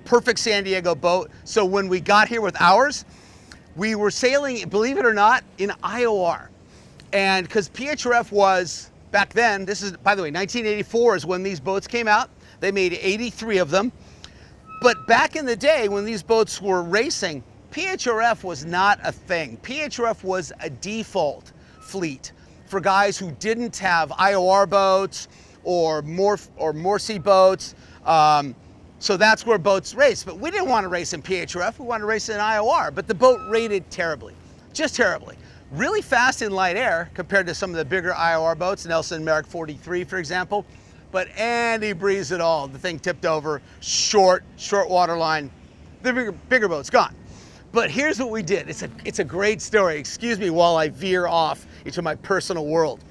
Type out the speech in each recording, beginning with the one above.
perfect San Diego boat. So when we got here with ours, we were sailing, believe it or not, in IOR. And because PHRF was, back then, this is, by the way, 1984 is when these boats came out. They made 83 of them. But back in the day when these boats were racing, PHRF was not a thing. PHRF was a default fleet for guys who didn't have IOR boats or Morse boats. So that's where boats race. But we didn't want to race in PHRF, we wanted to race in IOR. But the boat rated terribly, just terribly. Really fast in light air compared to some of the bigger IOR boats, Nelson Merrick 43, for example. But Andy breezed it all. The thing tipped over, short water line. The bigger boat's gone. But here's what we did. It's a great story. Excuse me while I veer off into my personal world.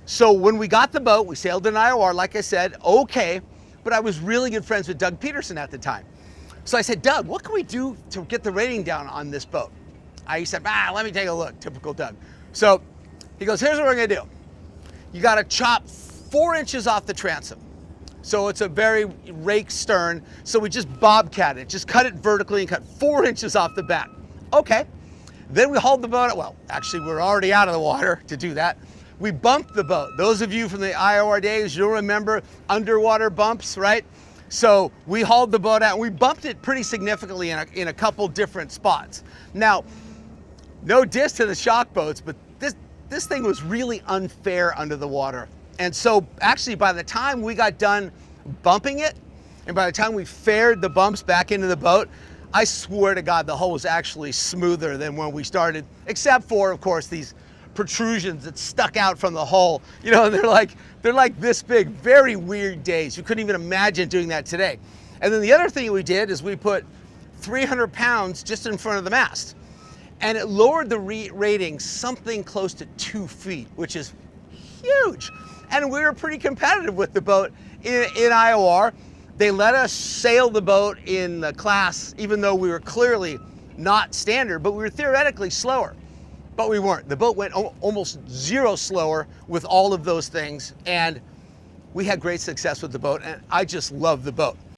So when we got the boat, we sailed in IOR, like I said, okay. But I was really good friends with Doug Peterson at the time. So I said, Doug, what can we do to get the rating down on this boat? He said, let me take a look, typical Doug. So he goes, here's what we're gonna do. You gotta chop 4 inches off the transom. So it's a very rake stern. So we just bobcat it, just cut it vertically and cut 4 inches off the back. Okay. Then we hauled the boat, well, actually we're already out of the water to do that. We bumped the boat. Those of you from the IOR days, you'll remember underwater bumps, right? So we hauled the boat out and we bumped it pretty significantly in a couple different spots. Now, no diss to the Schock boats, but this thing was really unfair under the water. And so actually by the time we got done bumping it, and by the time we faired the bumps back into the boat, I swear to God, the hull was actually smoother than when we started, except for, of course, these protrusions that stuck out from the hull. You know, they're like this big, very weird days. You couldn't even imagine doing that today. And then the other thing we did is we put 300 pounds just in front of the mast. And it lowered the rating something close to 2 feet, which is huge. And we were pretty competitive with the boat in IOR. They let us sail the boat in the class, even though we were clearly not standard, but we were theoretically slower. But we weren't. The boat went almost 0 slower with all of those things. And we had great success with the boat. And I just love the boat.